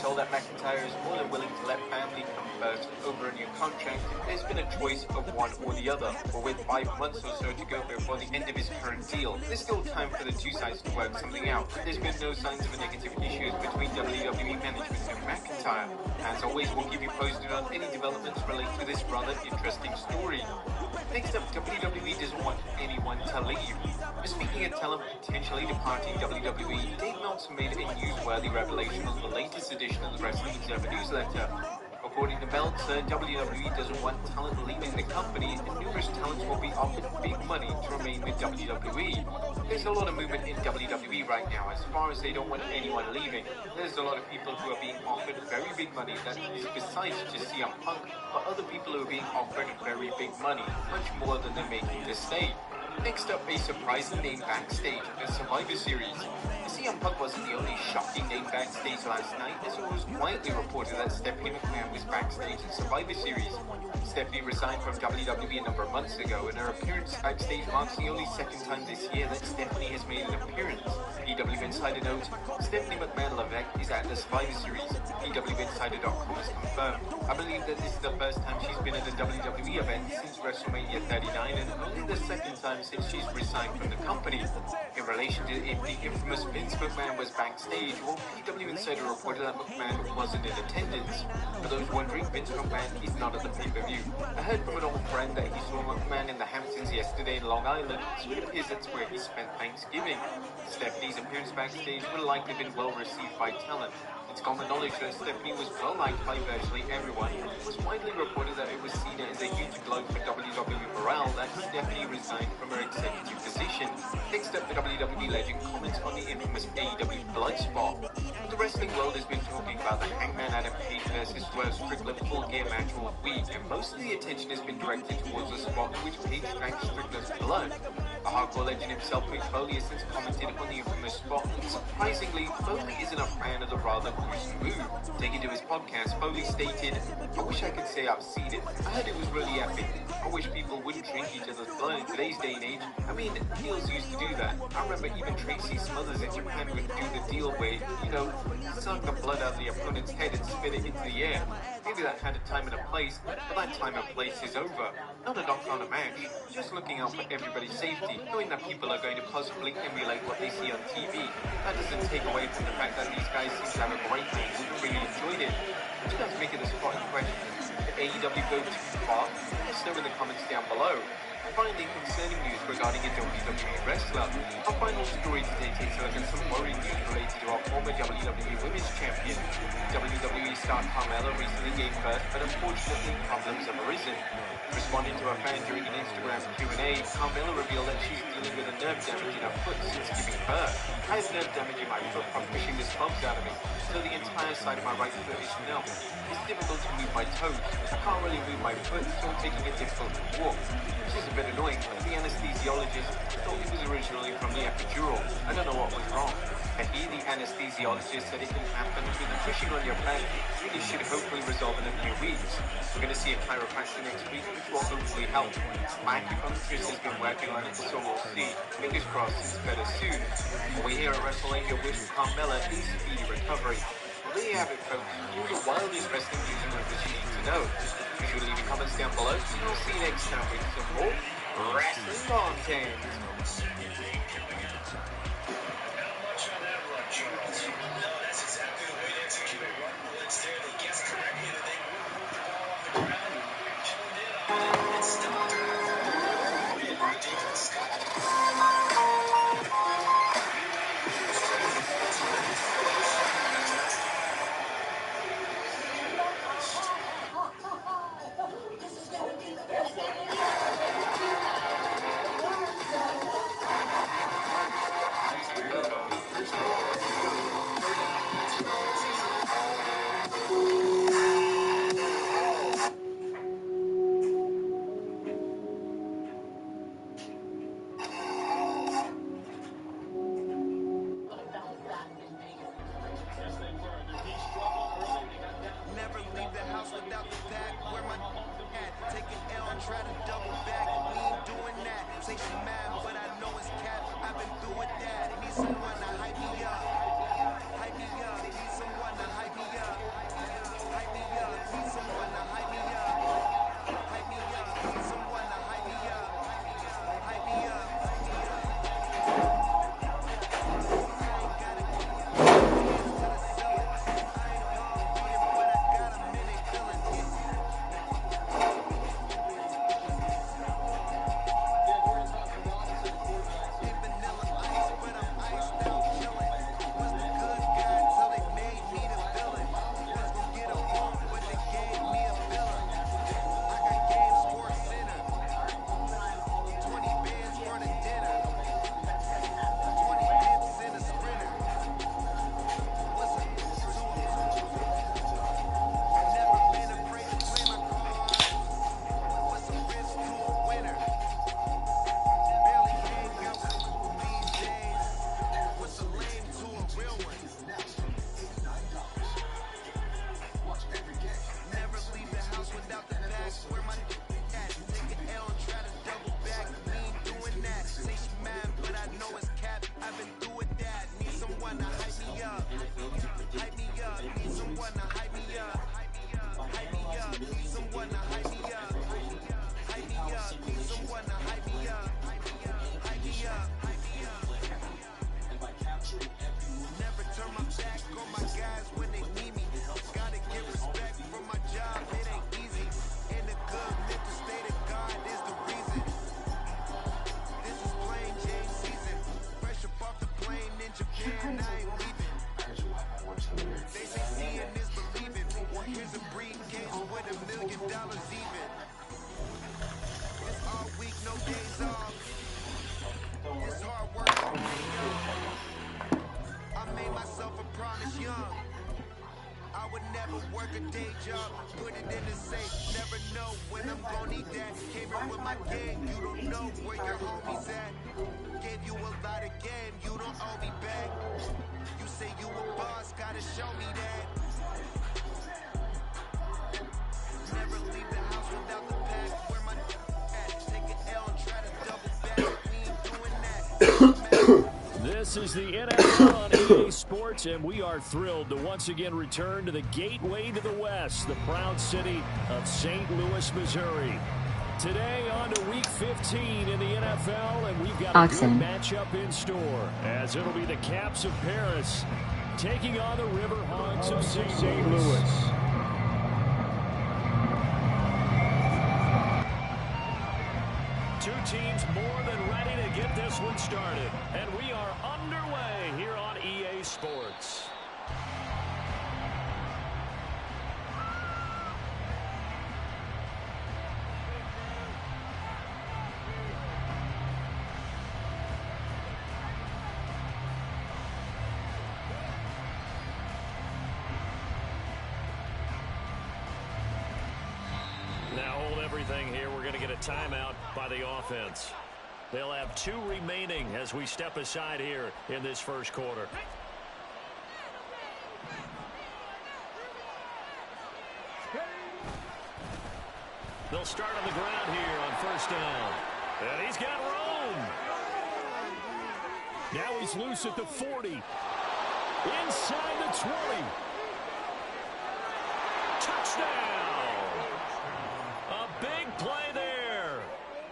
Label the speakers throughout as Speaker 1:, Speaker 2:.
Speaker 1: told that McIntyre is more than willing to let family come first over a new contract, there's been a choice of one or the other. But with 5 months or so to go before the end of his current deal, there's still time for the two sides to work something out. There's been no signs of a negative issues between WWE management and McIntyre. As always, we'll keep you posted on any developments related to this rather interesting story. Next up, WWE doesn't want anyone to leave. Speaking of talent potentially departing WWE, Dave Meltzer made a newsworthy revelation on the latest edition of the Wrestling Observer newsletter. According to Meltzer, WWE doesn't want talent leaving the company, and numerous talents will be offered big money to remain with WWE. There's a lot of movement in WWE right now as far as they don't want anyone leaving. There's a lot of people who are being offered very big money that is besides just CM Punk, but other people who are being offered very big money, much more than they're making to stay. Next up, a surprising name backstage at Survivor Series. CM Punk wasn't the only shocking name backstage last night, as it was quietly reported that Stephanie McMahon was backstage at Survivor Series. Stephanie resigned from WWE a number of months ago, and her appearance backstage marks the only second time this year that Stephanie has made an appearance. PW Insider notes, Stephanie McMahon-Levesque is at the Survivor Series. PWInsider.com has confirmed. I believe that this is the first time she's been at a WWE event since WrestleMania 39, and only the second time since she's resigned from the company. In relation to if the infamous Vince McMahon was backstage, well, PW Insider reported that McMahon wasn't in attendance. For those wondering, Vince McMahon is not at the pay-per-view. I heard from an old friend that he saw McMahon in the Hamptons yesterday in Long Island, so it appears that's where he spent Thanksgiving. Stephanie's appearance backstage would have likely been well received by talent. It's common knowledge that Stephanie was well liked by virtually everyone. It was widely reported that it was seen as a huge blow for WWE morale that Stephanie resigned from her executive position. Next up, the WWE legend comments on the infamous AEW Bloodsport. The wrestling world has been talking about the Hangman Adam Page versus Swerve Strickland full gear match all week, and most of the attention has been directed towards the spot in which Page drank Strickland's blood. The hardcore legend himself, Mick Foley, has since commented on the infamous spot, and surprisingly, Foley isn't a fan of the rather gruesome move. Taking to his podcast, Foley stated, I wish I could say I've seen it. I heard it was really epic. I wish people wouldn't drink each other's blood in today's day and age. I mean, heels used to do that. I remember even Tracy Smothers in Japan would do the deal where, suck the blood out of the opponent's head and spit it into the air. Maybe that had a time and a place, but that time and place is over. Not a knock on a match, just looking out for everybody's safety, knowing that people are going to possibly emulate what they see on TV. That doesn't take away from the fact that these guys seem to have a great match and really enjoyed it. What do you guys make of the spot in question? Did AEW go too far? Let us know in the comments down below. Finally, concerning news regarding a WWE wrestler. Our final story today takes a look at some worrying news related to our former WWE Women's Champion. WWE star Carmella recently gave birth, but unfortunately problems have arisen. Responding to a fan during an Instagram Q&A, Carmella revealed that she's dealing with a nerve damage in her foot since giving birth. I have nerve damage in my foot from pushing the slugs out of me, so the entire side of my right foot is numb. It's difficult to move my toes. I can't really move my foot, so I'm taking it difficult to walk. Which is a bit annoying, but the anesthesiologist thought it was originally from the epidural. I don't know what was wrong. And here the anesthesiologist said it can happen with the pushing on your back. Really should hopefully resolve in a few weeks. We're going to see a chiropractor next week, which will hopefully help. My acupuncturist has been working on it, so we'll see. Fingers crossed it's better soon. We here at WrestleMania wish Carmella a speedy recovery. Well, there you have it, folks. All the wildest wrestling news and rumors you need to know. Be sure to leave your comments down below, and we'll see you next time with some more wrestling content.
Speaker 2: $1,000,000 even. It's all week, no days off. It's hard work gon' pay off. I made myself a promise young. I would never work a day job, put it in the safe, never know when I'm gon' need that. Came here with my gang, you don't know where your homies at. Gave you a lot of game, you don't owe me back. You say you a boss, gotta show me that. Never leave the house without the pack, where my at. Take an L and try to double back, we ain't doing that.
Speaker 3: This is the NFL on EA Sports, and we are thrilled to once again return to the gateway to the West, the proud city of St. Louis, Missouri. Today on to Week 15 in the NFL, and we've got a
Speaker 4: Carson.
Speaker 3: good matchup in store, as it'll be the Caps of Paris taking on the Riverhawks of St. Louis. Two teams more than ready to get this one started. And we are underway here on EA Sports. Now hold everything here. We're going to get a timeout by the offense. They'll have 2 remaining as we step aside here in this first quarter. They'll start on the ground here on first down. And he's got room. Now he's loose at the 40. Inside the 20. Touchdown. A big play there.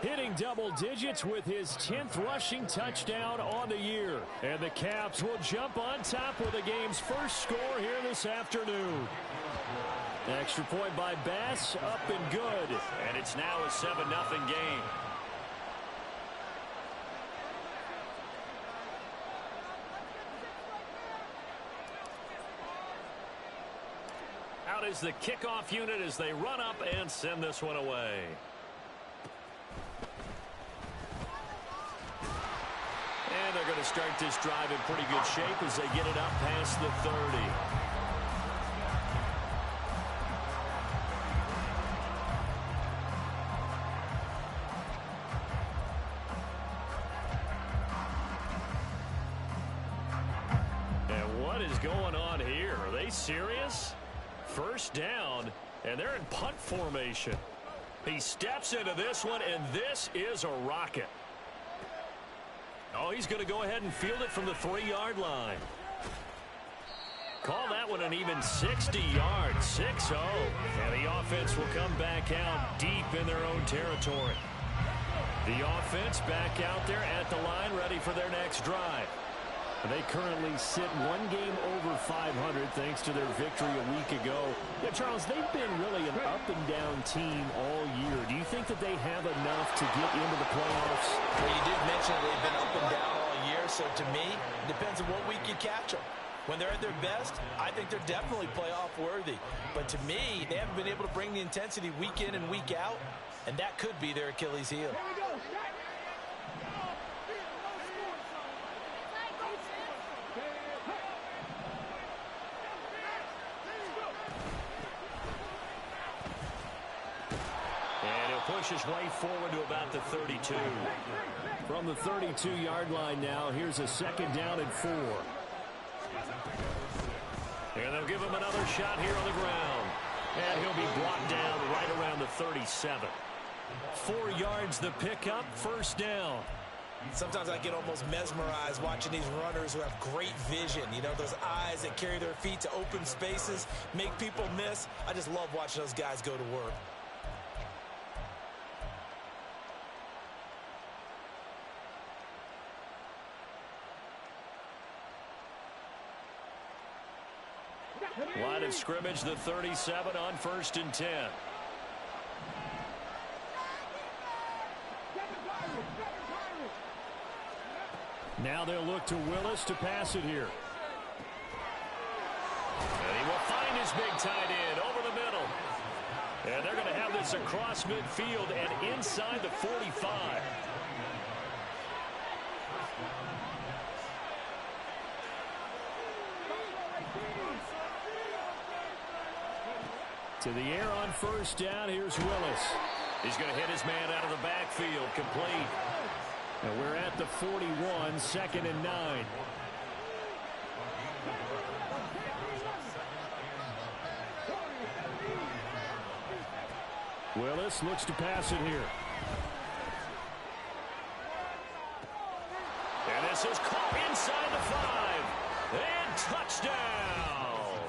Speaker 3: Hitting double digits with his 10th rushing touchdown on the year. And the Caps will jump on top with the game's first score here this afternoon. Extra point by Bass, up and good. And it's now a 7-0 game. Out is the kickoff unit as they run up and send this one away. And they're going to start this drive in pretty good shape as they get it up past the 30. And what is going on here? Are they serious? First down, and they're in punt formation. He steps into this one, and this is a rocket. Oh, he's going to go ahead and field it from the 3-yard line. Call that one an even 60 yards, 6-0. And the offense will come back out deep in their own territory. The offense back out there at the line, ready for their next drive. They currently sit 1 game over 500 thanks to their victory a week ago. Yeah, Charles, they've been really an up-and-down team all year. Do you think that they have enough to get into the playoffs?
Speaker 5: Well, you did mention that they've been up and down all year, so to me, it depends on what week you catch them. When they're at their best, I think they're definitely playoff worthy. But to me, they haven't been able to bring the intensity week in and week out, and that could be their Achilles heel.
Speaker 3: Push his way forward to about the 32. From the 32-yard line now, here's a 2nd down and 4. And they'll give him another shot here on the ground. And he'll be brought down right around the 37. 4 yards the pickup, first down.
Speaker 5: Sometimes I get almost mesmerized watching these runners who have great vision. You know, those eyes that carry their feet to open spaces, make people miss. I just love watching those guys go to work.
Speaker 3: Line of scrimmage, the 37 on 1st and 10. Now they'll look to Willis to pass it here. And he will find his big tight end over the middle. And they're going to Willis across midfield and inside the 45. To the air on first down. Here's Willis. He's going to hit his man out of the backfield. Complete. And we're at the 41, 2nd and 9. Willis looks to pass it here. And this is caught inside the 5. And touchdown.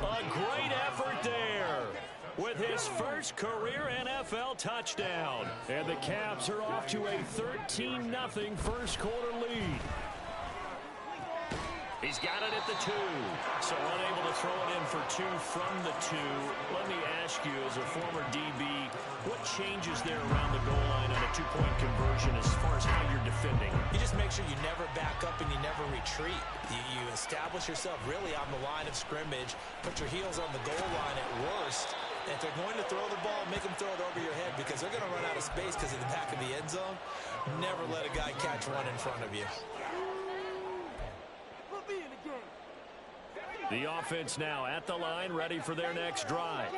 Speaker 3: A great effort there with his first career NFL touchdown. And the Caps are off to a 13-0 first quarter lead. He's got it at the 2. So unable to throw it in for 2 from the 2. Let me ask you, as a former DB, what changes there around the goal line on a 2-point conversion as far as how you're defending?
Speaker 5: You just make sure you never back up and you never retreat. You establish yourself really on the line of scrimmage, put your heels on the goal line at worst. And if they're going to throw the ball, make them throw it over your head because they're going to run out of space because of the back of the end zone. Never let a guy catch one in front of you.
Speaker 3: The offense now at the line, ready for their next drive.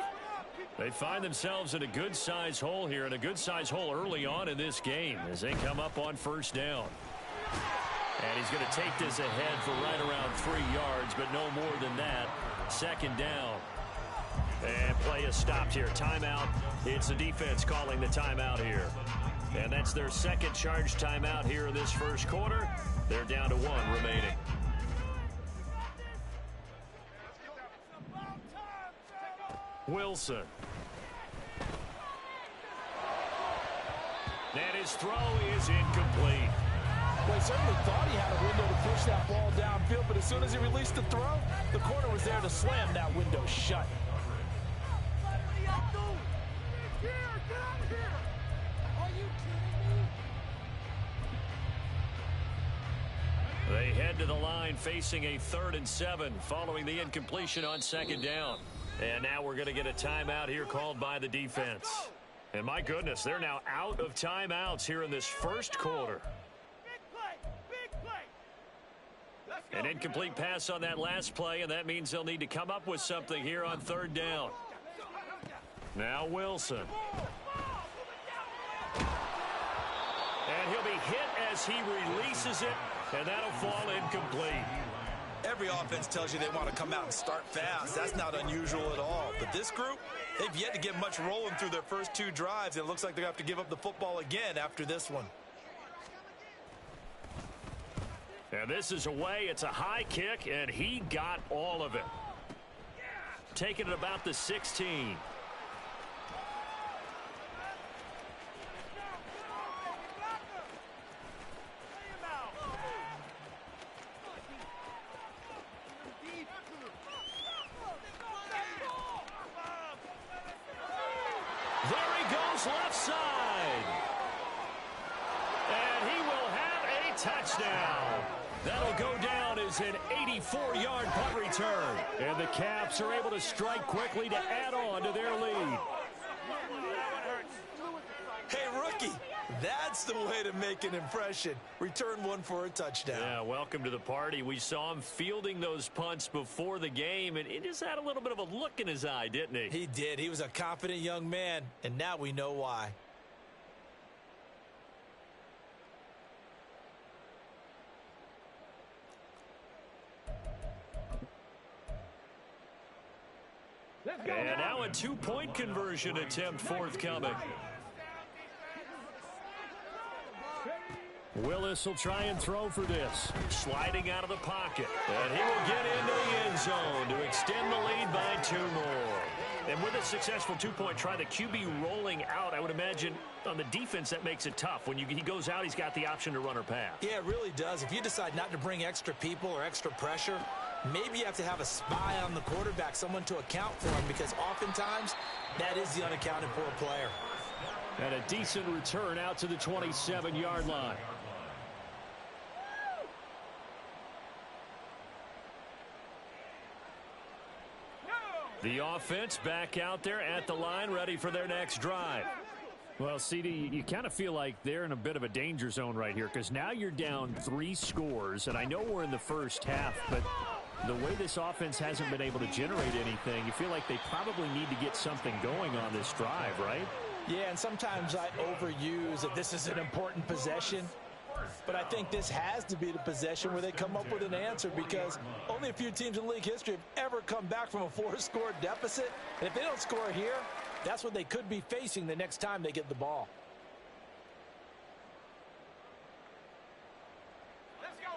Speaker 3: They find themselves in a good-sized hole here, and a good-sized hole early on in this game as they come up on first down. And he's going to take this ahead for right around 3 yards, but no more than that. 2nd down. And play is stopped here. Timeout. It's the defense calling the timeout here. And that's their second charge timeout here in this first quarter. They're down to 1 remaining. Wilson. And his throw is incomplete.
Speaker 5: Well, he certainly thought he had a window to push that ball downfield, but as soon as he released the throw, the corner was there to slam that window shut.
Speaker 3: They head to the line facing a 3rd and 7 following the incompletion on 2nd down. And now we're going to get a timeout here called by the defense. And my goodness, they're now out of timeouts here in this first quarter. An incomplete pass on that last play, and that means they'll need to come up with something here on 3rd down. Now Wilson. And he'll be hit as he releases it, and that'll fall incomplete.
Speaker 5: Every offense tells you they want to come out and start fast. That's not unusual at all. But this group, they've yet to get much rolling through their first 2 drives. And it looks like they're going to have to give up the football again after this one.
Speaker 3: And this is away. It's a high kick, and he got all of it. Taking it about the 16. Left side. And he will have a touchdown. That'll go down as an 84-yard punt return. And the Caps are able to strike quickly to add on to their lead.
Speaker 5: Hey, rookie, that's the way to make an impression. Return one for a touchdown.
Speaker 3: Yeah, welcome to the party. We saw him fielding those punts before the game, and he just had a little bit of a look in his eye, didn't he?
Speaker 5: He did. He was a confident young man, and now we know why.
Speaker 3: And now a 2-point conversion attempt forthcoming. Willis will try and throw for this. Sliding out of the pocket. And he will get into the end zone to extend the lead by 2 more. And with a successful 2-point try, the QB rolling out, I would imagine on the defense that makes it tough. When he goes out, he's got the option to run or pass.
Speaker 5: Yeah, it really does. If you decide not to bring extra people or extra pressure, maybe you have to have a spy on the quarterback, someone to account for him, because oftentimes that is the unaccounted for player.
Speaker 3: And a decent return out to the 27-yard line. The offense back out there at the line, ready for their next drive.
Speaker 4: Well, CD, you kind of feel like they're in a bit of a danger zone right here because now you're down 3 scores, and I know we're in the first half, but the way this offense hasn't been able to generate anything, you feel like they probably need to get something going on this drive, right?
Speaker 5: Yeah, and sometimes I overuse that this is an important possession. But I think this has to be the possession where they come up with an answer because only a few teams in league history have ever come back from a 4-score deficit. And if they don't score here, that's what they could be facing the next time they get the ball.
Speaker 2: Let's go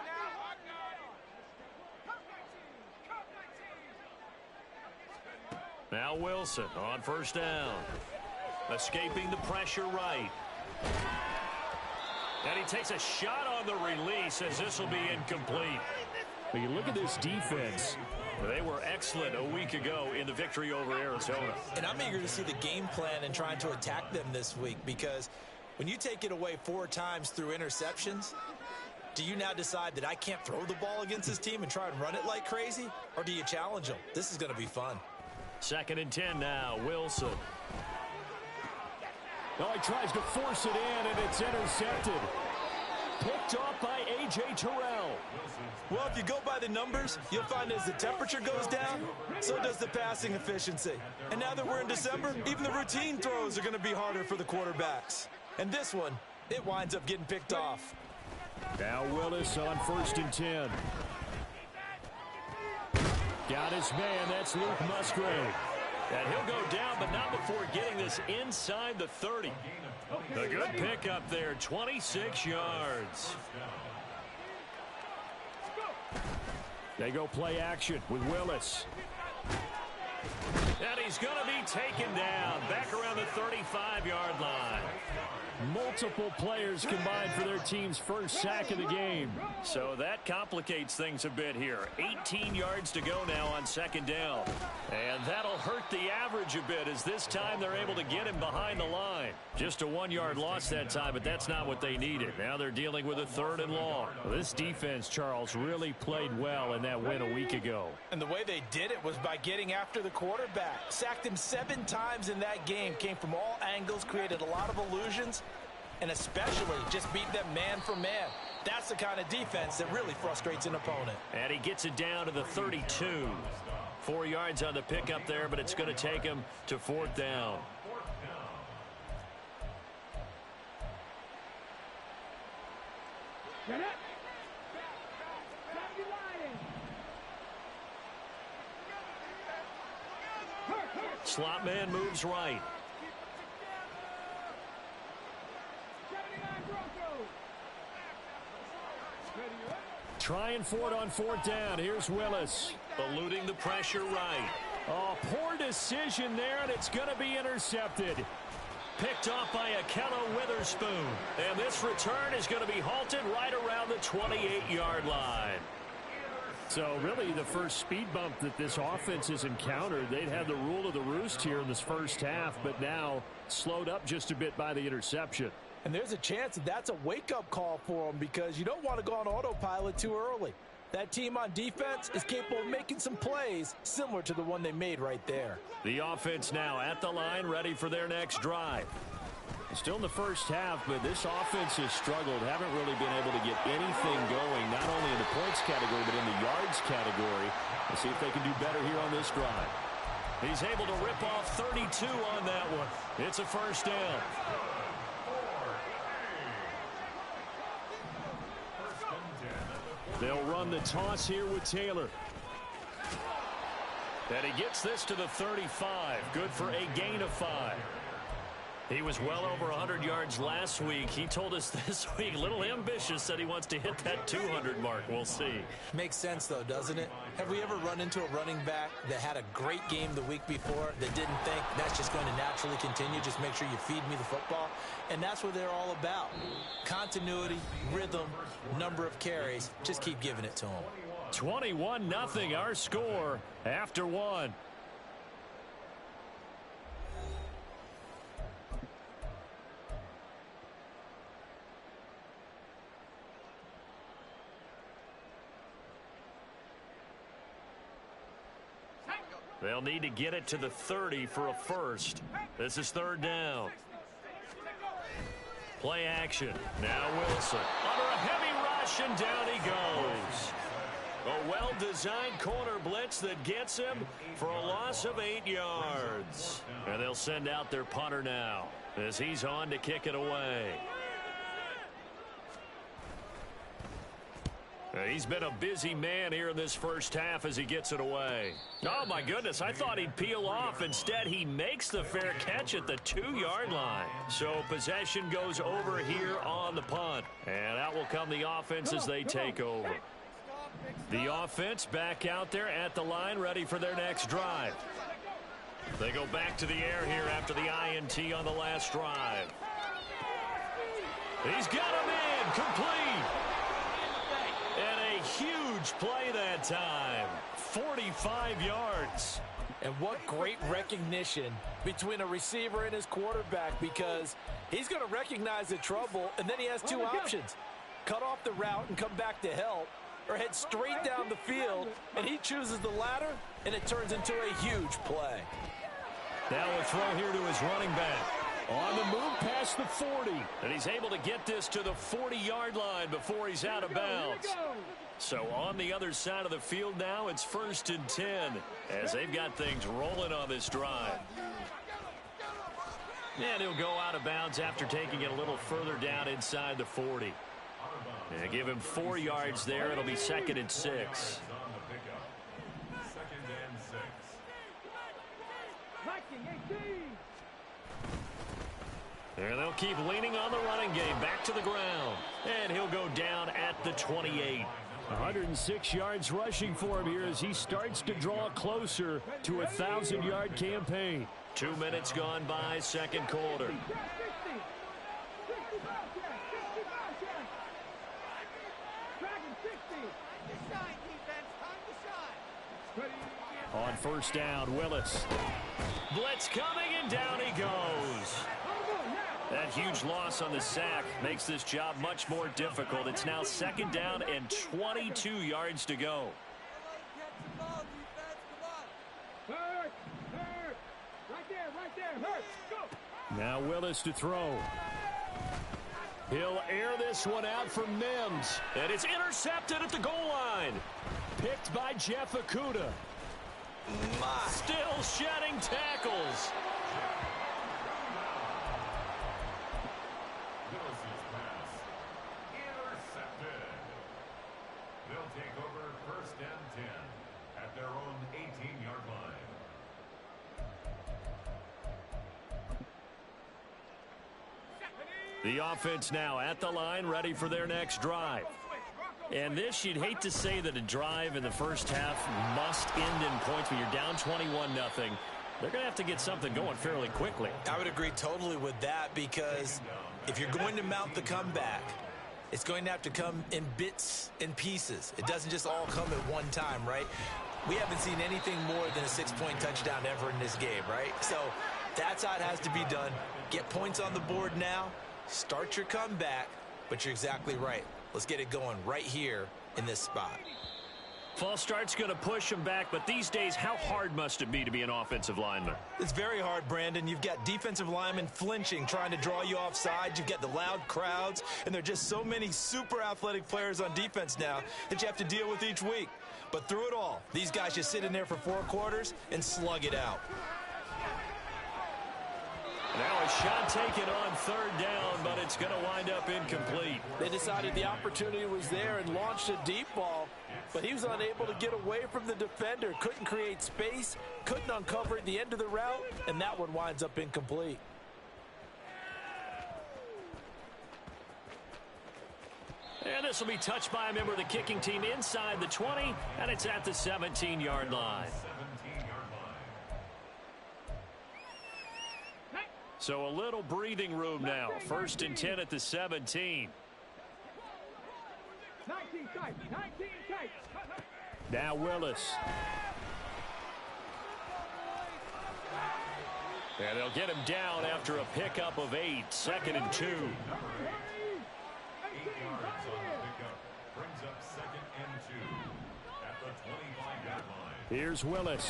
Speaker 2: now.
Speaker 3: Now Wilson on first down. Escaping the pressure right. And he takes a shot on the release as this will be incomplete.
Speaker 4: But you look at this defense.
Speaker 3: They were excellent a week ago in the victory over Arizona.
Speaker 5: And I'm eager to see the game plan and trying to attack them this week because when you take it away 4 times through interceptions, do you now decide that I can't throw the ball against this team and try and run it like crazy? Or do you challenge them? This is going to be fun.
Speaker 3: 2nd and 10 now. Wilson.
Speaker 4: Oh, he tries to force it in, and it's intercepted. Picked off by A.J. Terrell.
Speaker 5: Well, if you go by the numbers, you'll find as the temperature goes down, so does the passing efficiency. And now that we're in December, even the routine throws are going to be harder for the quarterbacks. And this one, it winds up getting picked off.
Speaker 4: Now Willis on 1st and 10. Got his man. That's Luke Musgrave.
Speaker 3: And he'll go down, but not before getting this inside the 30. A good pickup there, 26 yards.
Speaker 4: They go play action with Willis.
Speaker 3: And he's going to be taken down back around the 35-yard line.
Speaker 4: Multiple players combined for their team's first sack of the game.
Speaker 3: So that complicates things a bit here. 18 yards to go now on 2nd down. And that'll hurt the average a bit as this time they're able to get him behind the line. Just a 1-yard loss that time, but that's not what they needed. Now they're dealing with a 3rd and long.
Speaker 4: Well, this defense, Charles, really played well in that win a week ago.
Speaker 5: And the way they did it was by getting after the quarterback. Sacked him 7 times in that game. Came from all angles, created a lot of illusions, and especially just beat them man for man. That's the kind of defense that really frustrates an opponent.
Speaker 3: And he gets it down to the 32. 4 yards on the pickup there, but it's going to take him to 4th down. Slot man moves right.
Speaker 4: Trying for it on 4th down. Here's Willis.
Speaker 3: Eluding the pressure right.
Speaker 4: Oh, poor decision there, and it's going to be intercepted.
Speaker 3: Picked off by Akello Witherspoon. And this return is going to be halted right around the 28-yard line.
Speaker 4: So really the first speed bump that this offense has encountered, they'd had the rule of the roost here in this first half, but now slowed up just a bit by the interception.
Speaker 5: And there's a chance that that's a wake-up call for them because you don't want to go on autopilot too early. That team on defense is capable of making some plays similar to the one they made right there.
Speaker 3: The offense now at the line, ready for their next drive.
Speaker 4: Still in the first half, but this offense has struggled. Haven't really been able to get anything going, not only in the points category, but in the yards category. We'll see if they can do better here on this drive.
Speaker 3: He's able to rip off 32 on that one. It's a 1st down.
Speaker 4: They'll run the toss here with Taylor.
Speaker 3: And he gets this to the 35. Good for a gain of 5. He was well over 100 yards last week. He told us this week, a little ambitious, said he wants to hit that 200 mark. We'll see.
Speaker 5: Makes sense, though, doesn't it? Have we ever run into a running back that had a great game the week before that didn't think that's just going to naturally continue? Just make sure you feed me the football. And that's what they're all about. Continuity, rhythm, number of carries. Just keep giving it to them.
Speaker 3: 21-0 our score after 1. They'll need to get it to the 30 for a first. This is third down. Play action. Now Wilson under a heavy rush, and down he goes. A well-designed corner blitz that gets him for a loss of 8 yards. And they'll send out their punter now as he's on to kick it away. He's been a busy man here in this first half as he gets it away. Oh, my goodness, I thought he'd peel off. Instead, he makes the fair catch at the 2-yard line. So possession goes over here on the punt. And out will come the offense as they take over. The offense back out there at the line, ready for their next drive. They go back to the air here after the INT on the last drive. He's got him in, complete. And a huge play that time. 45 yards.
Speaker 5: And what great recognition between a receiver and his quarterback, because he's going to recognize the trouble, and then he has two options. Cut off the route and come back to help, or head straight down the field, and he chooses the latter, and it turns into a huge play.
Speaker 3: Now a throw here to his running back. On the move past the 40. And he's able to get this to the 40-yard line before he's out of bounds. So on the other side of the field now, it's 1st and 10 as they've got things rolling on this drive. And he'll go out of bounds after taking it a little further down inside the 40. And give him 4 yards there. It'll be 2nd and 6. And they'll keep leaning on the running game. Back to the ground. And he'll go down at the 28.
Speaker 4: 106 yards rushing for him here as he starts to draw closer to a 1,000-yard campaign.
Speaker 3: 2 minutes gone by, second quarter.
Speaker 4: On first down, Willis.
Speaker 3: Blitz coming, and down he goes. That huge loss on the sack makes this job much more difficult. It's now 2nd down and 22 yards to go.
Speaker 4: Now Willis to throw.
Speaker 3: He'll air this one out for Mims. And it's intercepted at the goal line.
Speaker 4: Picked by Jeff Okudah.
Speaker 3: Still shedding tackles.
Speaker 6: They'll take over 1st and 10 at their own 18-yard line.
Speaker 3: The offense now at the line, ready for their next drive. And this, you'd hate to say that a drive in the first half must end in points when you're down 21-0. They're going to have to get something going fairly quickly.
Speaker 5: I would agree totally with that, because if you're going to mount the comeback, it's going to have to come in bits and pieces. It doesn't just all come at one time, right? We haven't seen anything more than a 6-point touchdown ever in this game, right? So that's how it has to be done. Get points on the board now. Start your comeback, but you're exactly right. Let's get it going right here in this spot.
Speaker 3: False start's going to push him back, but these days, how hard must it be to be an offensive lineman?
Speaker 5: It's very hard, Brandon. You've got defensive linemen flinching, trying to draw you offside. You've got the loud crowds, and there are just so many super athletic players on defense now that you have to deal with each week. But through it all, these guys just sit in there for 4 quarters and slug it out.
Speaker 3: Now a shot taken on 3rd down, but it's going to wind up incomplete.
Speaker 5: They decided the opportunity was there and launched a deep ball, but he was unable to get away from the defender. Couldn't create space, couldn't uncover the end of the route, and that one winds up incomplete.
Speaker 3: And this will be touched by a member of the kicking team inside the 20, and it's at the 17-yard line. So a little breathing room now. 1st and 10 at the 17.
Speaker 4: Now Willis.
Speaker 3: And they'll get him down after a pickup of 8. 2nd and 2.
Speaker 6: 8 yards on the pickup. Brings up 2nd and 2 at the 25-yard line.
Speaker 4: Here's Willis.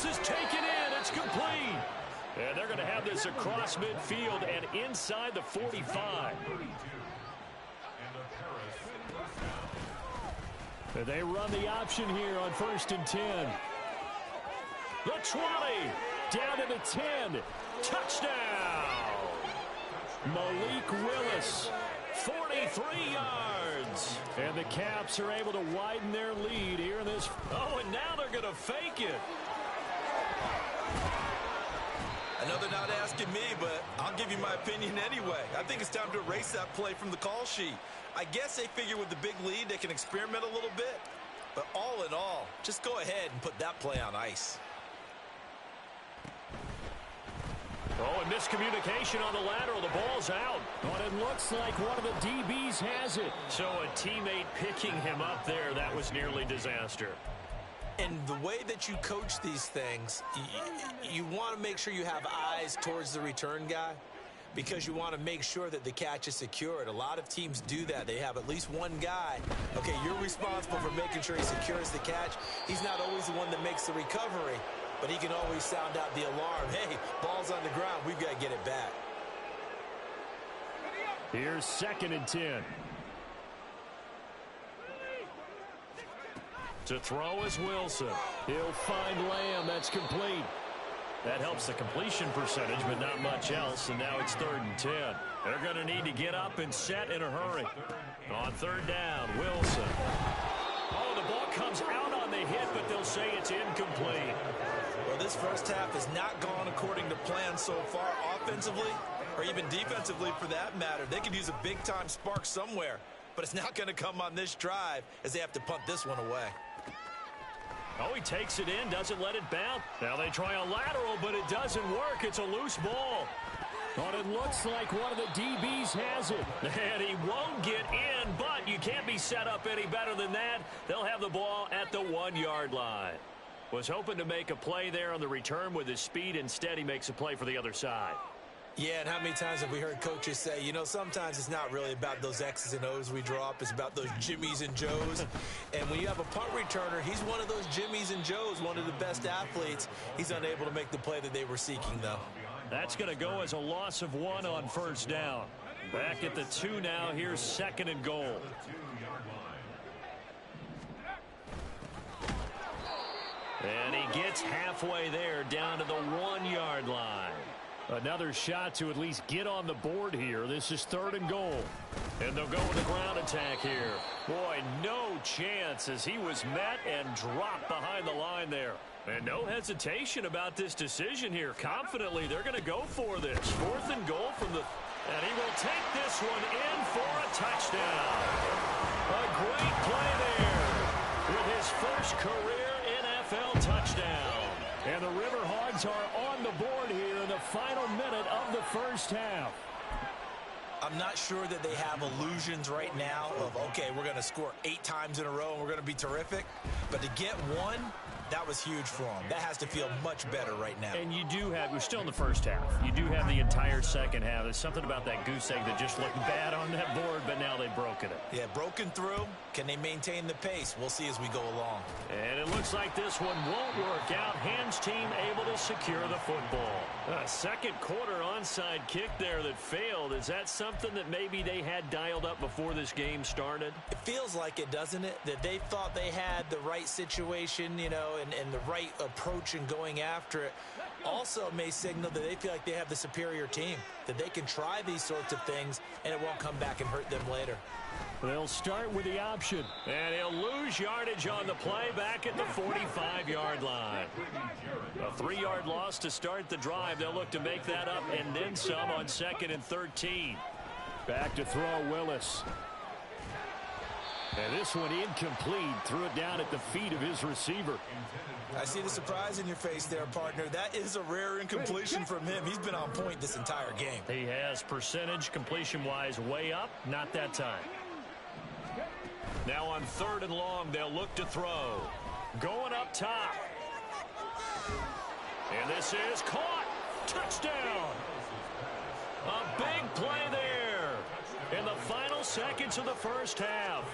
Speaker 3: This is taken in. It's complete. And they're going to have this across midfield and inside the 45. And they run the option here on 1st and 10. The 20. Down to the 10. Touchdown. Malik Willis. 43 yards. And the Caps are able to widen their lead here in this. Oh, and now they're going to fake it.
Speaker 5: I know they're not asking me, but I'll give you my opinion anyway. I think it's time to erase that play from the call sheet. I guess they figure with the big lead they can experiment a little bit. But all in all, just go ahead and put that play on ice.
Speaker 3: Oh, and miscommunication on the lateral. The ball's out. But it looks like one of the DBs has it. So a teammate picking him up there, that was nearly disaster.
Speaker 5: And the way that you coach these things, you want to make sure you have eyes towards the return guy because you want to make sure that the catch is secured. A lot of teams do that. They have at least one guy. Okay, you're responsible for making sure he secures the catch. He's not always the one that makes the recovery, but he can always sound out the alarm. Hey, ball's on the ground. We've got to get it back.
Speaker 3: Here's 2nd and 10. To throw is Wilson. He'll find Lamb. That's complete. That helps the completion percentage, but not much else. And now it's 3rd and 10. They're going to need to get up and set in a hurry. On 3rd down, Wilson. Oh, the ball comes out on the hit, but they'll say it's incomplete.
Speaker 5: Well, this first half has not gone according to plan so far offensively, or even defensively for that matter. They could use a big-time spark somewhere, but it's not going to come on this drive as they have to punt this one away.
Speaker 3: Oh, he takes it in, doesn't let it bounce. Now they try a lateral, but it doesn't work. It's a loose ball. But it looks like one of the DBs has it. And he won't get in, but you can't be set up any better than that. They'll have the ball at the 1-yard line. Was hoping to make a play there on the return with his speed. Instead, he makes a play for the other side.
Speaker 5: Yeah, and how many times have we heard coaches say, you know, sometimes it's not really about those X's and O's we draw up. It's about those Jimmies and Joes. And when you have a punt returner, he's one of those Jimmies and Joes, one of the best athletes. He's unable to make the play that they were seeking, though.
Speaker 3: That's going to go as a loss of 1 on 1st down. Back at the 2 now. Here's 2nd and goal. And he gets halfway there down to the 1-yard line. Another shot to at least get on the board here. This is 3rd and goal. And they'll go with the ground attack here. Boy, no chance as he was met and dropped behind the line there. And no hesitation about this decision here. Confidently, they're going to go for this. 4th and goal from the... And he will take this one in for a touchdown. A great play there with his first career NFL touchdown. And the Riverhogs are on the board here in the final minute of the first half.
Speaker 5: I'm not sure that they have illusions right now of, okay, we're going to score 8 times in a row and we're going to be terrific. But to get one, that was huge for them. That has to feel much better right now.
Speaker 3: And you do have, we're still in the first half. You do have the entire second half. There's something about that goose egg that just looked bad on that board, but now they've broken it.
Speaker 5: Yeah, broken through. Can they maintain the pace? We'll see as we go along.
Speaker 3: And it looks like this one won't work out. Hans team able to secure the football. A second quarter onside kick there that failed. Is that something that maybe they had dialed up before this game started?
Speaker 5: It feels like it, doesn't it? That they thought they had the right situation, you know, and the right approach in going after it. Also may signal that they feel like they have the superior team, that they can try these sorts of things and it won't come back and hurt them later.
Speaker 3: They'll start with the option, and he'll lose yardage on the play back at the 45-yard line. A 3-yard loss to start the drive. They'll look to make that up and then some on 2nd and 13. Back to throw Willis. And this one incomplete. Threw it down at the feet of his receiver.
Speaker 5: I see the surprise in your face there, partner. That is a rare incompletion from him. He's been on point this entire game.
Speaker 3: He has percentage completion-wise way up. Not that time. Now on 3rd and long, they'll look to throw. Going up top. And this is caught. Touchdown. A big play there in the final seconds of the first half.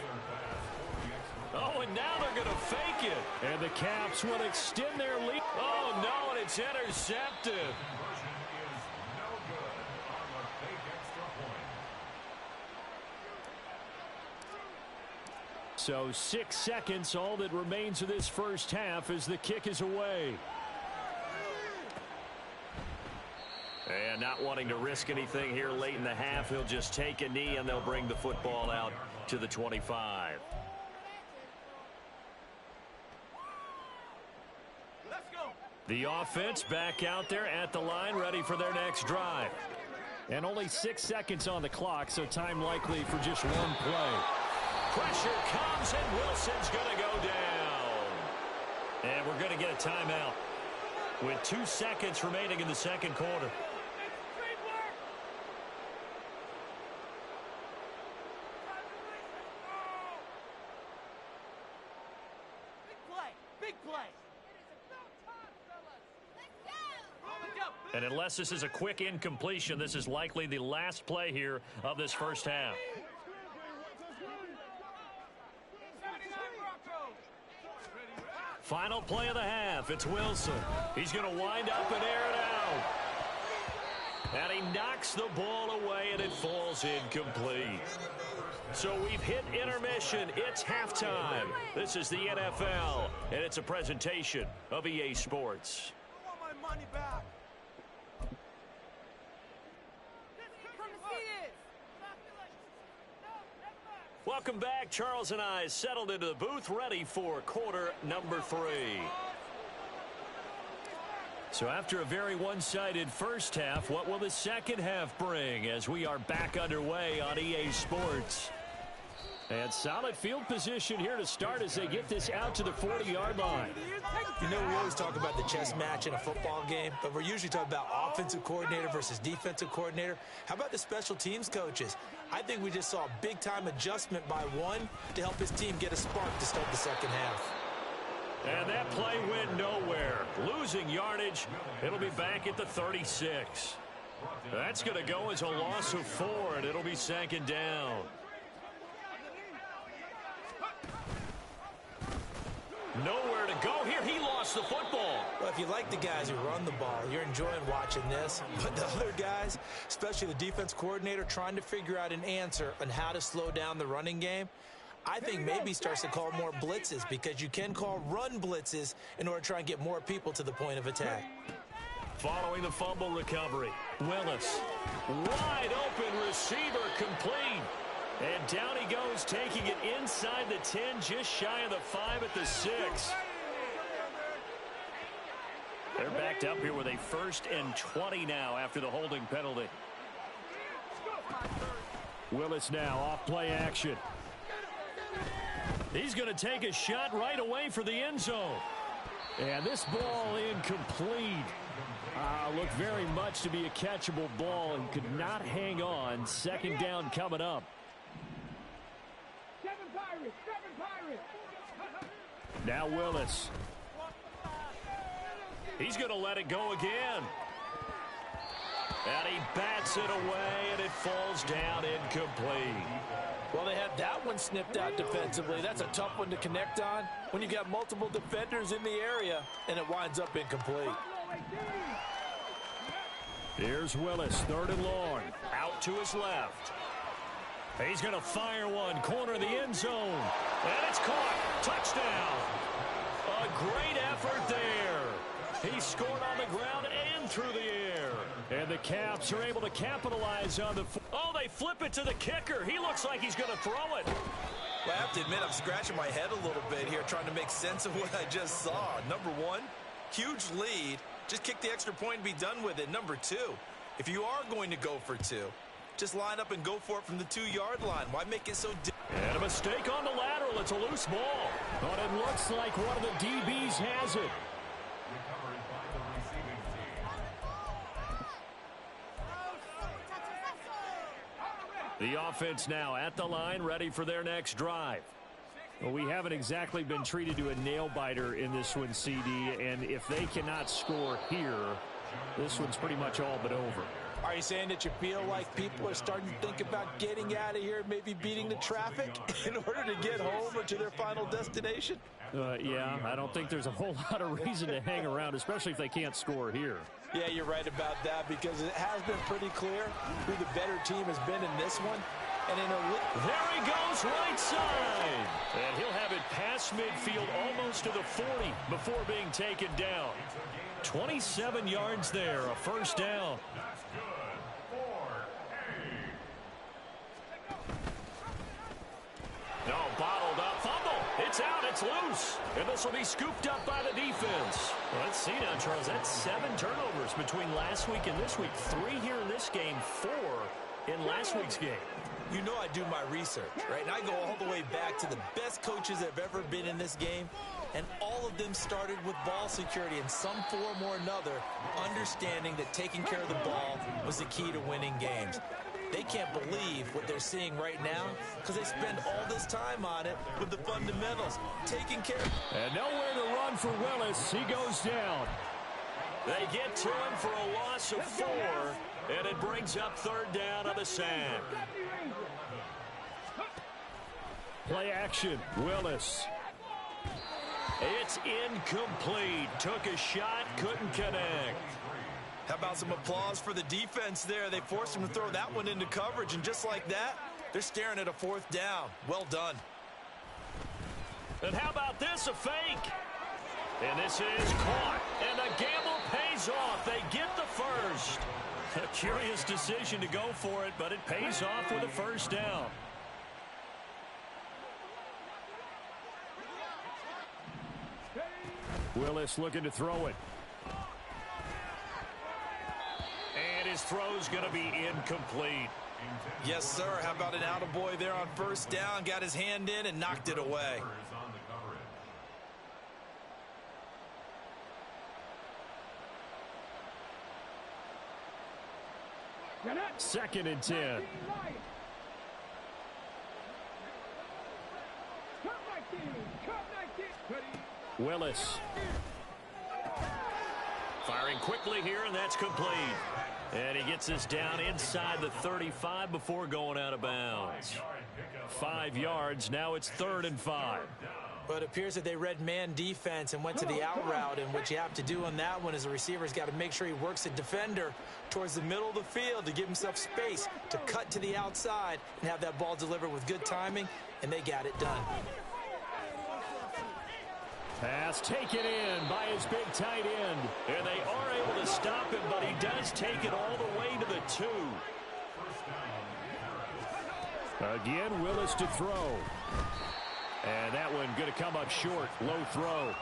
Speaker 3: Oh, and now they're to fake it. And the Caps will extend their lead. Oh, no, and it's intercepted.
Speaker 6: Conversion is no good on the fake extra point.
Speaker 4: So 6 seconds, all that remains of this first half as the kick is away. And not wanting to risk anything here late in the half, he'll just take a knee and they'll bring the football out to the 25. The offense back out there at the line, ready for their next drive. And only 6 seconds on the clock, so time likely for just one play.
Speaker 3: Pressure comes, and Wilson's going to go down.
Speaker 4: And we're going to get a timeout with 2 seconds remaining in the second quarter. And unless this is a quick incompletion, this is likely the last play here of this first half. Final play of the half. It's Wilson. He's going to wind up and air it out. And he knocks the ball away, and it falls incomplete. So we've hit intermission. It's halftime. This is the NFL, and it's a presentation of EA Sports.
Speaker 2: I want my money back.
Speaker 4: Welcome back. Charles and I settled into the booth, ready for quarter number 3. So after a very one-sided first half, what will the second half bring as we are back underway on EA Sports? And solid field position here to start as they get this out to the 40-yard line.
Speaker 5: You know, we always talk about the chess match in a football game, but we're usually talking about offensive coordinator versus defensive coordinator. How about the special teams coaches? I think we just saw a big-time adjustment by one to help his team get a spark to start the second half.
Speaker 4: And that play went nowhere. Losing yardage. It'll be back at the 36. That's going to go as a loss of 4, and it'll be second down. Nowhere to go here. He lost the football.
Speaker 5: Well, if you like the guys who run the ball, you're enjoying watching this. But the other guys, especially the defense coordinator, trying to figure out an answer on how to slow down the running game, I think maybe starts to call more blitzes, because you can call run blitzes in order to try and get more people to the point of attack.
Speaker 4: Following the fumble recovery, Willis. Wide open receiver, complete. And down he goes, taking it inside the 10, just shy of the 5 at the 6. They're backed up here with a 1st and 20 now after the holding penalty. Willis now off play action. He's going to take a shot right away for the end zone. And this ball incomplete. Looked very much to be a catchable ball and could not hang on. Second down coming up. Now Willis. He's going to let it go again. And he bats it away, and it falls down incomplete.
Speaker 5: Well, they had that one snipped out defensively. That's a tough one to connect on when you got multiple defenders in the area, and it winds up incomplete.
Speaker 4: Here's Willis, 3rd and long. Out to his left. He's going to fire one, corner of the end zone. And it's caught. Touchdown. A great effort there. He scored on the ground and through the air. And the Caps are able to capitalize on the... Oh, they flip it to the kicker. He looks like he's going to throw it.
Speaker 5: Well, I have to admit, I'm scratching my head a little bit here trying to make sense of what I just saw. Number one, huge lead. Just kick the extra point and be done with it. Number two, if you are going to go for two, just line up and go for it from the 2-yard line. Why make it so
Speaker 4: And a mistake on the lateral. It's a loose ball. But it looks like one of the DBs has it.
Speaker 6: Recovered by the receiving team.
Speaker 4: The offense now at the line, ready for their next drive. Well, we haven't exactly been treated to a nail-biter in this one, CD, and if they cannot score here, this one's pretty much all but over.
Speaker 5: Are you saying that you feel like people are starting to think about getting out of here, maybe beating the traffic in order to get home or to their final destination?
Speaker 4: Yeah, I don't think there's a whole lot of reason to hang around, especially if they can't score here.
Speaker 5: Yeah, you're right about that, because it has been pretty clear who the better team has been in this one. And
Speaker 3: there he goes, right side. And he'll have it past midfield almost to the 40 before being taken down. 27 yards there, a first down.
Speaker 6: That's good for A.
Speaker 3: No, bottled up, fumble. It's out, it's loose. And this will be scooped up by the defense. Well, let's see now, Charles. That's 7 turnovers between last week and this week. 3 here in this game, 4 in last week's game.
Speaker 5: You know I do my research, right? And I go all the way back to the best coaches that have ever been in this game, and all of them started with ball security in some form or another, understanding that taking care of the ball was the key to winning games. They can't believe what they're seeing right now because they spend all this time on it with the fundamentals, taking care.
Speaker 4: And nowhere to run for Willis. He goes down.
Speaker 3: They get to him for a loss of 4, and it brings up 3rd down on the sack.
Speaker 4: Play action, Willis.
Speaker 3: It's incomplete. Took a shot, couldn't connect.
Speaker 5: How about some applause for the defense there? They forced him to throw that one into coverage, and just like that, they're staring at a 4th down. Well done.
Speaker 3: And how about this, a fake? And this is caught, and the gamble pays off. They get the first. A curious decision to go for it, but it pays off with a first down.
Speaker 4: Willis looking to throw it.
Speaker 3: And his throw's going to be incomplete.
Speaker 5: Yes, sir. How about an attaboy there on 1st down? Got his hand in and knocked it away.
Speaker 4: 2nd and 10. Willis.
Speaker 3: Firing quickly here, and that's complete. And he gets this down inside the 35 before going out of bounds.
Speaker 4: 5 yards. Now it's 3rd and 5.
Speaker 5: But it appears that they read man defense and went to the out route, and what you have to do on that one is the receiver's got to make sure he works the defender towards the middle of the field to give himself space to cut to the outside and have that ball delivered with good timing, and they got it done.
Speaker 4: Pass taken in by his big tight end.
Speaker 3: And they are able to stop him, but he does take it all the way to the 2.
Speaker 4: Again, Willis to throw. And that one going to come up short. Low throw.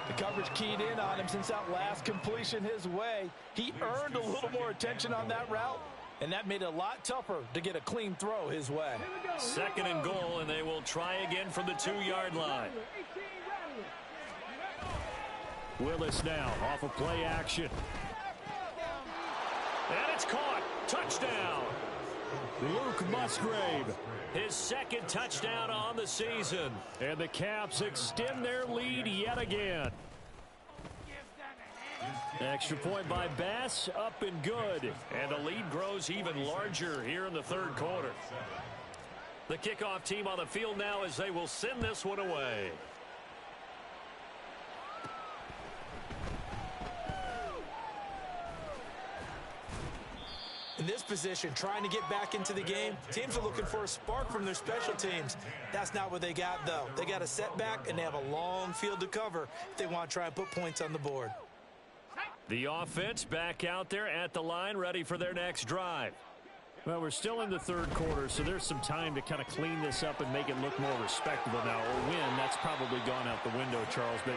Speaker 5: The coverage keyed in on him since that last completion his way. He earned a little more attention on that route, and that made it a lot tougher to get a clean throw his way.
Speaker 3: 2nd and goal, and they will try again from the 2-yard line.
Speaker 4: Willis now off of play action.
Speaker 3: And it's caught. Touchdown.
Speaker 4: Luke Musgrave.
Speaker 3: His 2nd touchdown on the season.
Speaker 4: And the Caps extend their lead yet again. Extra point by Bass, up and good.
Speaker 3: And the lead grows even larger here in the 3rd quarter. The kickoff team on the field now as they will send this one away.
Speaker 5: In this position, trying to get back into the game, teams are looking for a spark from their special teams. That's not what they got, though. They got a setback, and they have a long field to cover if they want to try and put points on the board.
Speaker 3: The offense back out there at the line, ready for their next drive.
Speaker 4: Well, we're still in the 3rd quarter, so there's some time to kind of clean this up and make it look more respectable now. Or win, that's probably gone out the window, Charles. But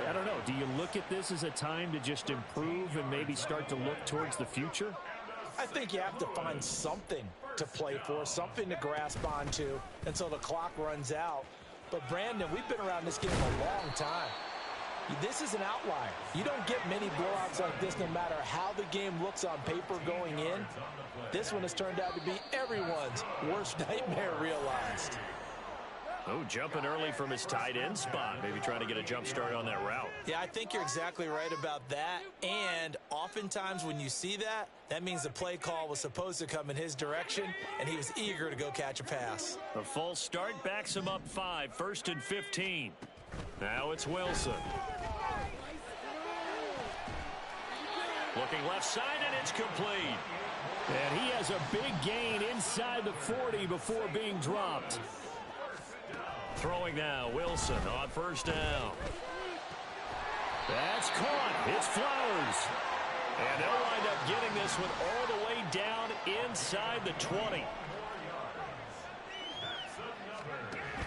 Speaker 4: I don't know. Do you look at this as a time to just improve and maybe start to look towards the future?
Speaker 5: I think you have to find something to play for, something to grasp onto until the clock runs out. But, Brandon, we've been around this game a long time. This is an outlier. You don't get many blowouts like this no matter how the game looks on paper going in. This one has turned out to be everyone's worst nightmare realized.
Speaker 4: Oh, jumping early from his tight end spot. Maybe trying to get a jump start on that route.
Speaker 5: Yeah, I think you're exactly right about that. And oftentimes when you see that, that means the play call was supposed to come in his direction, and he was eager to go catch a pass.
Speaker 4: A false start backs him up 5, 1st and 15. Now it's Wilson. Looking left side, and it's complete. And he has a big gain inside the 40 before being dropped. Throwing now, Wilson on 1st down. That's caught. It's Flowers. And they'll wind up getting this one all the way down inside the 20.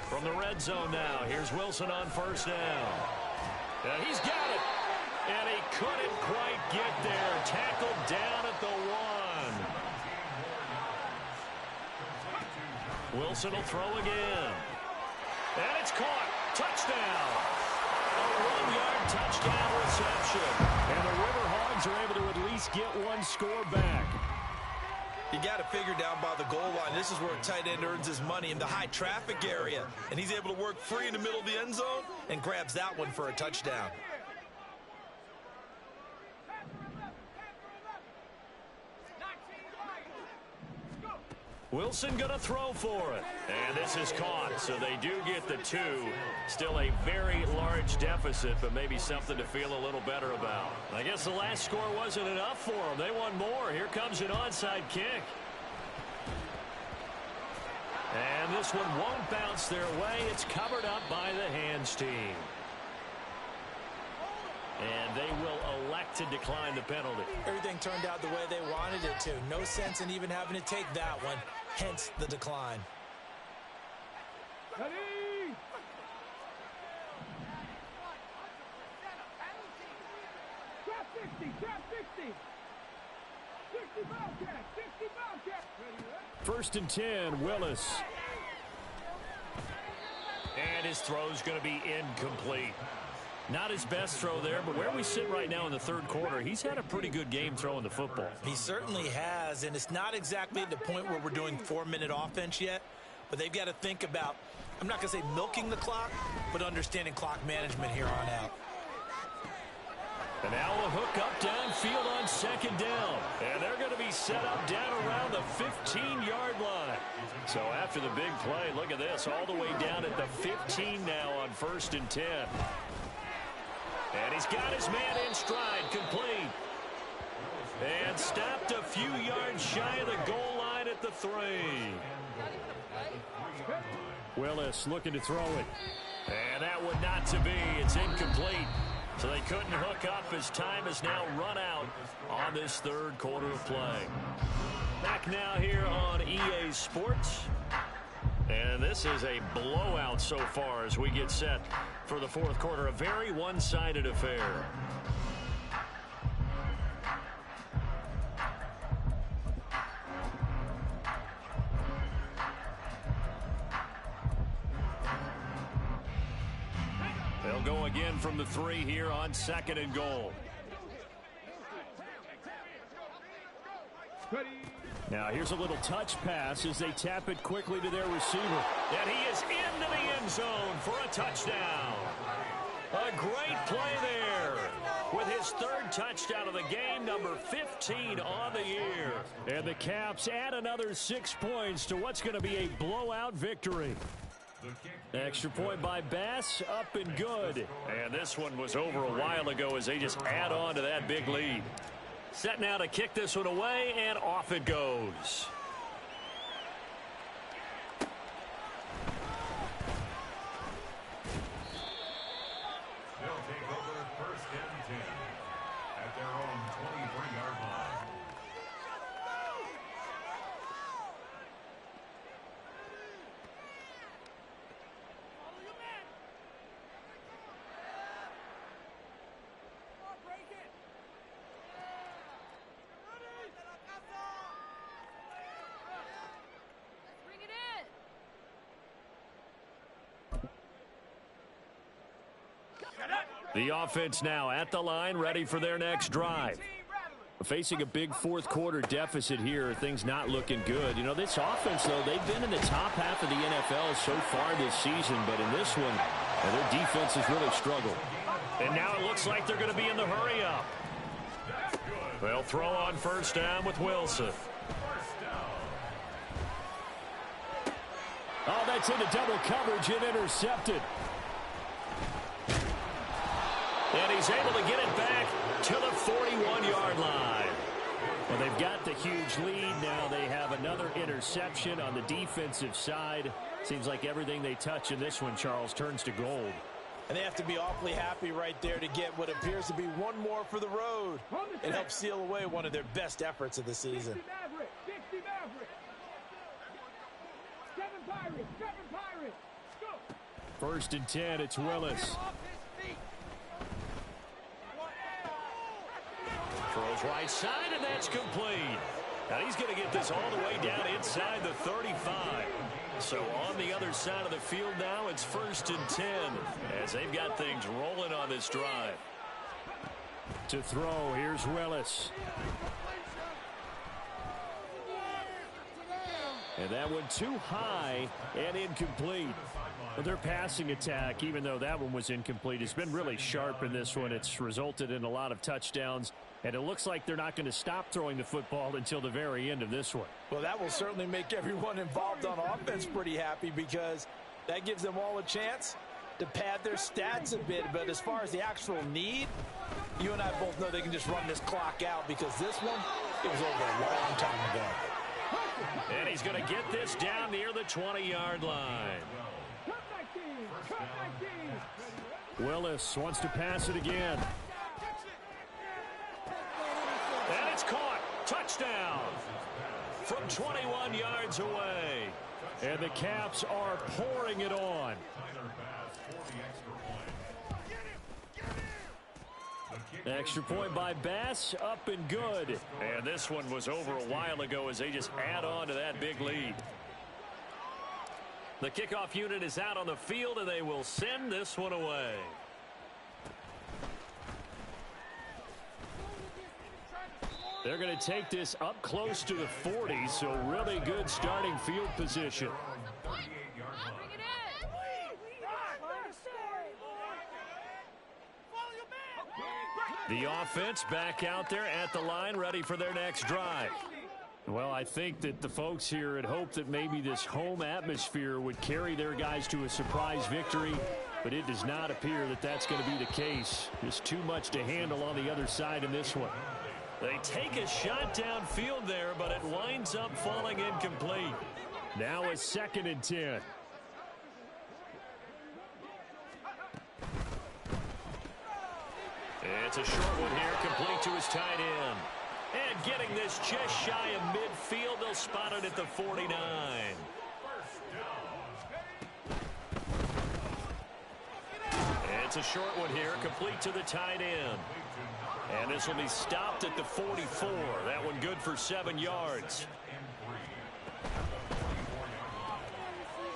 Speaker 4: From the red zone now, here's Wilson on 1st down. And he's got it. And he couldn't quite get there. Tackled down at the 1. Wilson will throw again. And it's caught. Touchdown. A 1-yard touchdown reception. And the Riverhogs are able to at least get one score back.
Speaker 5: You got to figure down by the goal line. This is where a tight end earns his money, in the high traffic area. And he's able to work free in the middle of the end zone and grabs that one for a touchdown.
Speaker 4: Wilson going to throw for it. And this is caught, so they do get the 2. Still a very large deficit, but maybe something to feel a little better about. I guess the last score wasn't enough for them. They want more. Here comes an onside kick. And this one won't bounce their way. It's covered up by the hands team. And they will elect to decline the penalty.
Speaker 5: Everything turned out the way they wanted it to. No sense in even having to take that one. Hence the decline.
Speaker 7: Ready? Trap 60, trap 60. 60 Bobcat, 60 Bobcat.
Speaker 4: 1st and 10, Willis. And his throw's going to be incomplete. Not his best throw there, but where we sit right now in the 3rd quarter, he's had a pretty good game throwing the football.
Speaker 5: He certainly has, and it's not exactly at the point where we're doing 4-minute offense yet, but they've got to think about, I'm not going to say milking the clock, but understanding clock management here on out.
Speaker 4: And now a hook up downfield on 2nd down. And they're going to be set up down around the 15-yard line. So after the big play, look at this, all the way down at the 15 now on 1st and 10. And he's got his man in stride, complete. And stopped a few yards shy of the goal line at the 3. Willis looking to throw it. And that one not to be. It's incomplete. So they couldn't hook up as time has now run out on this 3rd quarter of play. Back now here on EA Sports. And this is a blowout so far as we get set for the 4th quarter. A very one-sided affair. They'll go again from the 3 here on 2nd and goal. Now here's a little touch pass as they tap it quickly to their receiver. And he is into the end zone for a touchdown. A great play there with his 3rd touchdown of the game, number 15 on the year. And the Caps add another 6 points to what's going to be a blowout victory. Extra point by Bass, up and good. And this one was over a while ago as they just add on to that big lead. Set now to kick this one away, and off it goes.
Speaker 6: They'll take over 1st and 10 at their own 23-yard line.
Speaker 4: The offense now at the line, ready for their next drive. Facing a big fourth quarter deficit here, things not looking good. You know, this offense, though, they've been in the top half of the NFL so far this season, but in this one, their defense has really struggled.
Speaker 3: And now it looks like they're going to be in the hurry up. They'll throw on first down with Wilson.
Speaker 4: Oh, that's into double coverage and intercepted.
Speaker 3: And he's able to get it back to the 41-yard line.
Speaker 4: Well, they've got the huge lead. Now they have another interception on the defensive side. Seems like everything they touch in this one, Charles, turns to gold.
Speaker 5: And they have to be awfully happy right there to get what appears to be one more for the road. It helps seal away one of their best efforts of the season.
Speaker 7: 60 Mavericks. 7 Pirates. Go.
Speaker 4: 1st and 10, it's Willis.
Speaker 3: Throws right side, and that's complete. And he's going to get this all the way down inside the 35. So on the other side of the field now, it's 1st and 10 as they've got things rolling on this drive.
Speaker 4: To throw, here's Willis. And that one too high and incomplete. Well, their passing attack, even though that one was incomplete, has been really sharp in this one. It's resulted in a lot of touchdowns, and it looks like they're not going to stop throwing the football until the very end of this one.
Speaker 5: Well, that will certainly make everyone involved on offense pretty happy because that gives them all a chance to pad their stats a bit. But as far as the actual need, you and I both know they can just run this clock out because this one, it was over a long time ago.
Speaker 3: And he's going to get this down near the 20-yard line.
Speaker 4: Willis wants to pass it again.
Speaker 3: And it's caught. Touchdown. From 21 yards away.
Speaker 4: And the Caps are pouring it on. Extra point by Bass, up and good.
Speaker 3: And this one was over a while ago as they just add on to that big lead. The kickoff unit is out on the field, and they will send this one away.
Speaker 4: They're going to take this up close to the 40, so really good starting field position.
Speaker 3: The offense back out there at the line, ready for their next drive.
Speaker 4: Well, I think that the folks here had hoped that maybe this home atmosphere would carry their guys to a surprise victory, but it does not appear that that's going to be the case. There's too much to handle on the other side in this one.
Speaker 3: They take a shot downfield there, but it winds up falling incomplete.
Speaker 4: Now a 2nd and 10.
Speaker 3: It's a short one here, complete to his tight end. And getting this just shy of midfield, they'll spot it at the 49. It's a short one here, complete to the tight end. And this will be stopped at the 44. That one good for 7 yards.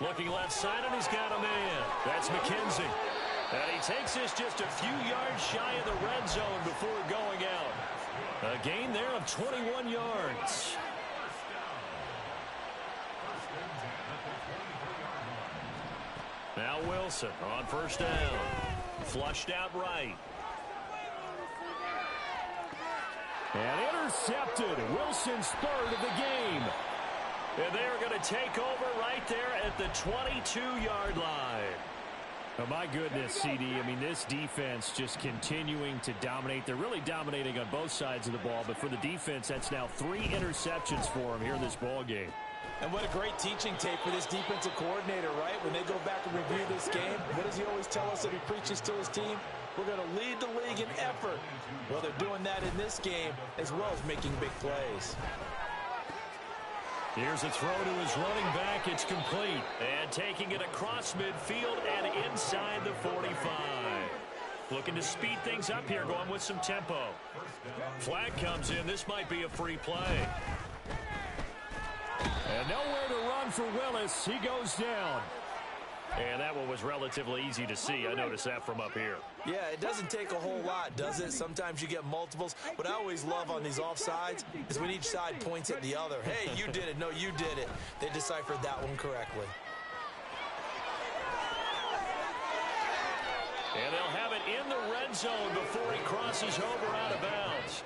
Speaker 3: Looking left side, and he's got a man. That's McKenzie. And he takes this just a few yards shy of the red zone before going out. A gain there of 21 yards. Now Wilson on first down. Flushed out right.
Speaker 4: And intercepted. Wilson's 3rd of the game.
Speaker 3: And they're going to take over right there at the 22-yard line.
Speaker 4: Oh, my goodness, CD. I mean, this defense just continuing to dominate. They're really dominating on both sides of the ball, but for the defense, that's now 3 interceptions for them here in this ball game.
Speaker 5: And what a great teaching tape for this defensive coordinator, right? When they go back and review this game, what does he always tell us that he preaches to his team? We're going to lead the league in effort. Well, they're doing that in this game as well as making big plays.
Speaker 3: Here's a throw to his running back. It's complete. And taking it across midfield and inside the 45. Looking to speed things up here, going with some tempo. Flag comes in. This might be a free play.
Speaker 4: And nowhere to run for Willis. He goes down. And that one was relatively easy to see. I noticed that from up here.
Speaker 5: Yeah, it doesn't take a whole lot, does it? Sometimes you get multiples. What I always love on these offsides is when each side points at the other. Hey, you did it. No, you did it. They deciphered that one correctly.
Speaker 4: And they'll have it in the red zone before he crosses over out of bounds.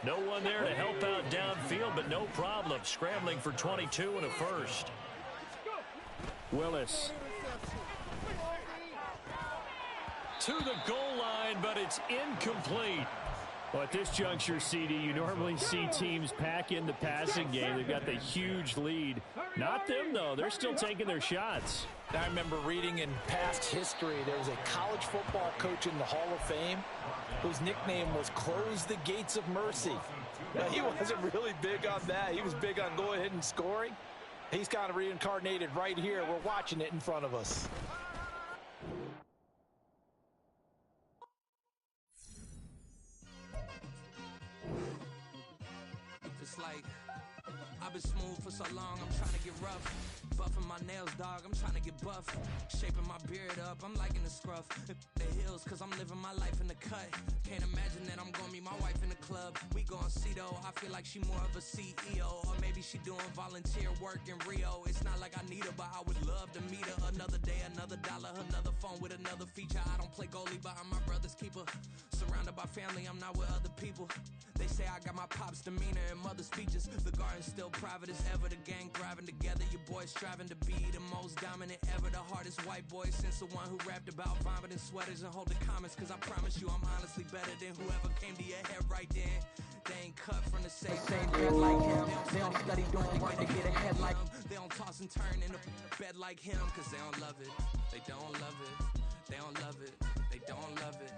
Speaker 4: No one there to help out downfield, but no problem. Scrambling for 22 and a first. Willis. To the goal line, but it's incomplete. Well, at this juncture, CD, you normally see teams pack in the passing game. They've got the huge lead. Not them, though. They're still taking their shots.
Speaker 5: I remember reading in past history, there was a college football coach in the Hall of Fame whose nickname was Close the Gates of Mercy. Now, he wasn't really big on that. He was big on going ahead and scoring. He's kind of reincarnated right here. We're watching it in front of us.
Speaker 8: It's like I've been smooth for so long, I'm trying to get rough. Buffing my nails, dog, I'm trying to get buff. Shaping my beard up, I'm liking the scruff. The hills, cause I'm living my life in the cut. Can't imagine that I'm gonna meet my wife in the club. We gon' see though, I feel like she more of a CEO. Or maybe she doing volunteer work in Rio. It's not like I need her, but I would love to meet her. Another day, another dollar, another phone with another feature. I don't play goalie, but I'm my brother's keeper. Surrounded by family, I'm not with other people. They say I got my pop's demeanor and mother's features. The garden's still private as ever, the gang thriving together. Your boys striving to be the most dominant ever. The hardest white boy since the one who rapped about vomiting sweaters and holding comments. Cause I promise you I'm honestly better than whoever came to your head right then. They ain't cut from the same head like him. They don't study doing work to get ahead like him. They don't toss and turn in the bed like him. Cause they don't love it. They don't love it. They don't love it. They don't love it.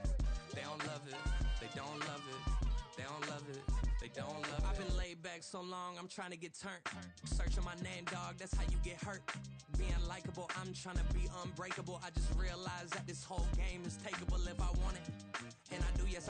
Speaker 8: They don't love it. They don't love it. They don't love it. They don't love it. I've been laid back so long, I'm trying to get turned. Searching my name, dog, that's how you get hurt. Being likable, I'm trying to be unbreakable. I just realized that this whole game is takeable if I want it. And I do, yes,